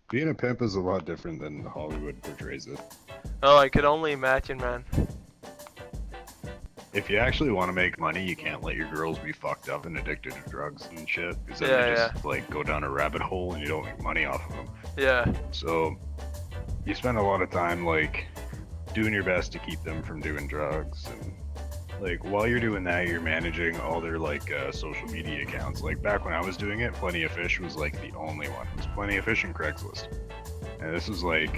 Being a pimp is a lot different than Hollywood portrays it. Oh, I could only imagine, man. If you actually want to make money, you can't let your girls be fucked up and addicted to drugs and shit, because then Yeah, they yeah. just like go down a rabbit hole and you don't make money off of them. Yeah. So you spend a lot of time like doing your best to keep them from doing drugs, and like while you're doing that, you're managing all their like social media accounts. Like back when I was doing it, Plenty of Fish was like the only one. It was Plenty of Fish and Craigslist, and this was like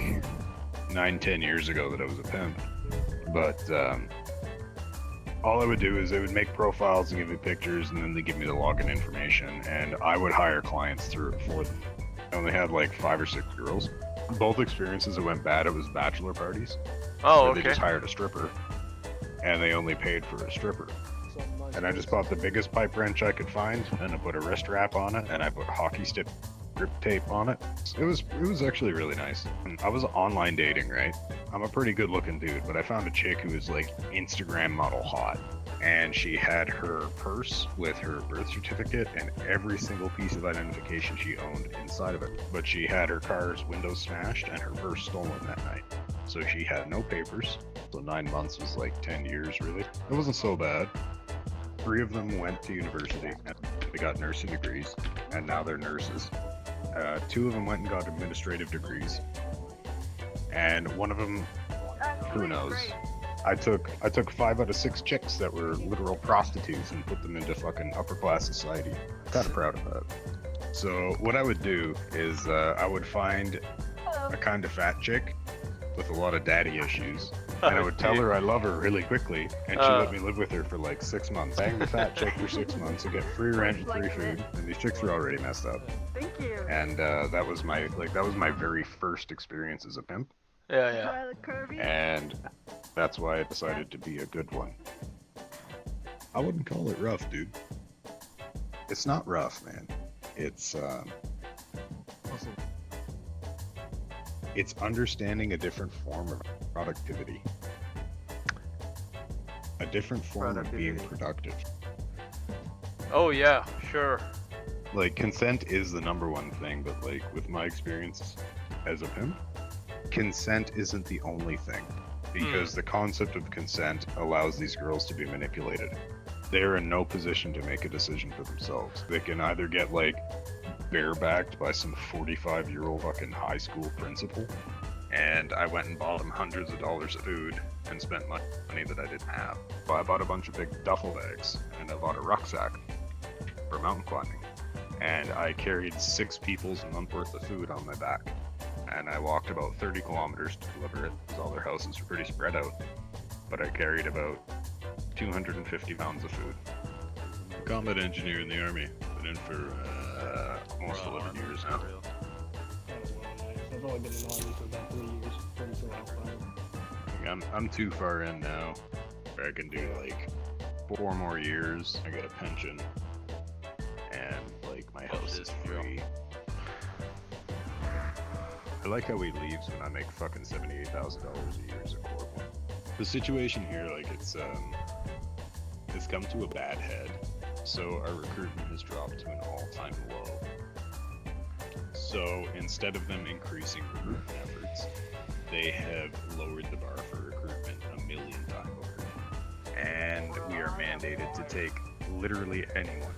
9-10 years ago that I was a pimp. But all I would do is they would make profiles and give me pictures, and then they give me the login information, and I would hire clients through it for them. I only had like 5 or 6 girls. Both experiences that went bad, it was bachelor parties. Oh, where okay. They just hired a stripper, and they only paid for a stripper. And I just bought the biggest pipe wrench I could find, and I put a wrist wrap on it, and I put hockey stick grip tape on it. It was actually really nice. I was online dating, right? I'm a pretty good looking dude, but I found a chick who was like Instagram model hot. And she had her purse with her birth certificate and every single piece of identification she owned inside of it. But she had her car's windows smashed and her purse stolen that night. So she had no papers. So 9 months was like 10 years, really. It wasn't so bad. 3 of them went to university and they got nursing degrees, and now they're nurses. 2 of them went and got administrative degrees, and one of them, who knows? I took 5 out of 6 chicks that were literal prostitutes and put them into fucking upper class society. Kind of proud of that. So what I would do is I would find a kind of fat chick with a lot of daddy issues, and I would tell her I love her really quickly, and she let me live with her for like 6 months. Bang the fat chick for 6 months and get free rent and free food, and these chicks were already messed up. Thank you. And that was my very first experience as a pimp. Yeah, yeah. And that's why I decided to be a good one. I wouldn't call it rough, dude. It's not rough, man. It's understanding a different form of productivity. A different form of being productive. Oh yeah, sure. Like, consent is the #1 thing, but like with my experience as a pimp, consent isn't the only thing, because the concept of consent allows these girls to be manipulated. They're in no position to make a decision for themselves. They can either get like barebacked by some 45-year-old fucking high school principal, and I went and bought them hundreds of dollars of food and spent money that I didn't have. But I bought a bunch of big duffel bags, and I bought a rucksack for mountain climbing, and I carried 6 people's month worth of food on my back. And I walked about 30 kilometers to deliver it, because all their houses were pretty spread out. But I carried about 250 pounds of food. I'm a combat engineer in the army. Been in for almost 11 years now. I've only been in the army for about 3 years. Pretty sure I'll find. I'm too far in now. I can do like 4 more years. I get a pension, and like my house is free. I like how he leaves when I make fucking $78,000 a year as a corporal. The situation here, like it's come to a bad head, so our recruitment has dropped to an all-time low. So instead of them increasing recruitment efforts, they have lowered the bar for recruitment 1,000,000 times over. And we are mandated to take literally anyone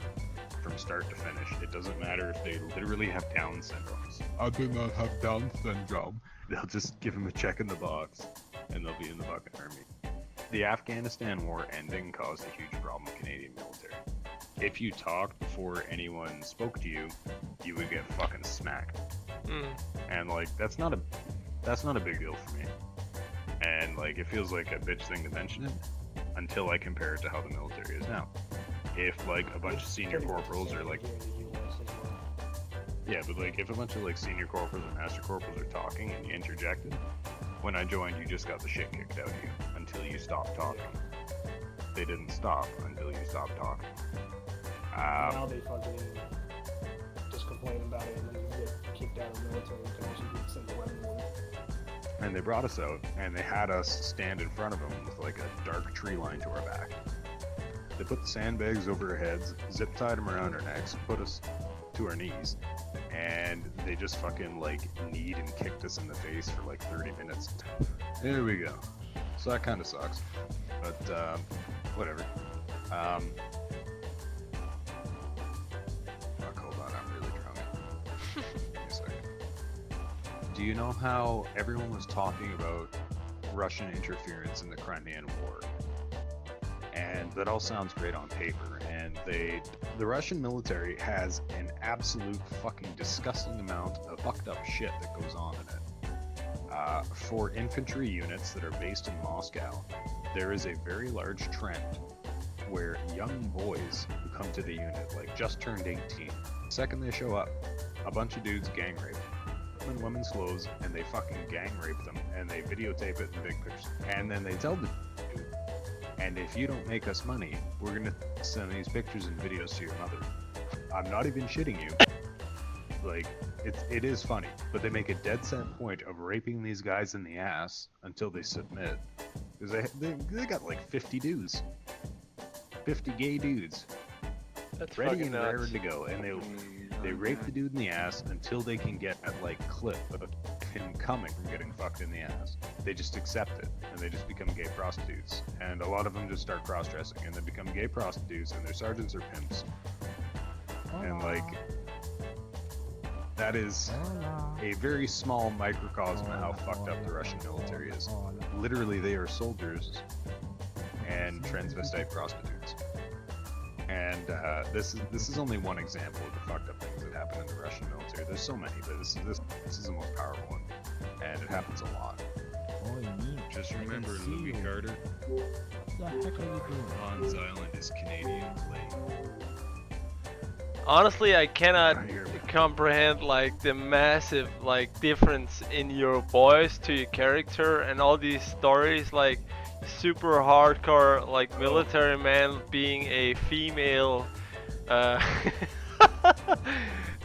from start to finish. It doesn't matter if they literally have Down syndrome. I do not have Down syndrome. They'll just give them a check in the box, and they'll be in the fucking army. The Afghanistan war ending caused a huge problem with Canadian military. If you talked before anyone spoke to you, you would get fucking smacked. And like that's not a big deal for me. And like it feels like a bitch thing to mention it until I compare it to how the military is now. If like a bunch of senior corporals are like, yeah, but like if a bunch of like senior corporals and master corporals are talking and you interjected, when I joined you just got the shit kicked out of you until you stopped talking. They didn't stop until you stopped talking. Now they fucking just complain about it, and then you get kicked out of the military. You can also get sent to weapon. And they brought us out, and they had us stand in front of them with like a dark tree line to our back. They put the sandbags over our heads, zip tied them around our necks, put us to our knees, and they just fucking like kneed and kicked us in the face for like 30 minutes. There we go. So that kind of sucks, but whatever. Fuck, hold on, I'm really drunk. Give me a second. Do you know how everyone was talking about Russian interference in the Crimean War? And that all sounds great on paper, and the Russian military has an absolute fucking disgusting amount of fucked up shit that goes on in it. For infantry units that are based in Moscow, there is a very large trend where young boys who come to the unit, like just turned 18, the second they show up, a bunch of dudes gang rape them in women's clothes, and they fucking gang rape them, and they videotape it in big pictures. And then they tell the dude, and if you don't make us money, we're gonna send these pictures and videos to your mother. I'm not even shitting you. Like, it is funny, but they make a dead set point of raping these guys in the ass until they submit. Because they got like 50 dudes. 50 gay dudes. That's Ready fucking and nuts. raring to go, and they rape the dude in the ass until they can get that like clip of him coming from getting fucked in the ass. They just accept it, and they just become gay prostitutes. And a lot of them just start cross-dressing, and they become gay prostitutes, and their sergeants are pimps. And like, that is a very small microcosm of how fucked up the Russian military is. Literally, they are soldiers and transvestite prostitutes. And this is only one example of the fucked up things that happen in the Russian military. There's so many, but this is the most powerful one, and it happens a lot. Just remember Louis Carter. Hans Island is Canadian clay. Honestly, I cannot I hear you. comprehend like the massive like difference in your voice to your character and all these stories, like super hardcore like military man being a female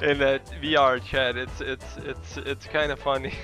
in that VR chat. It's kind of funny.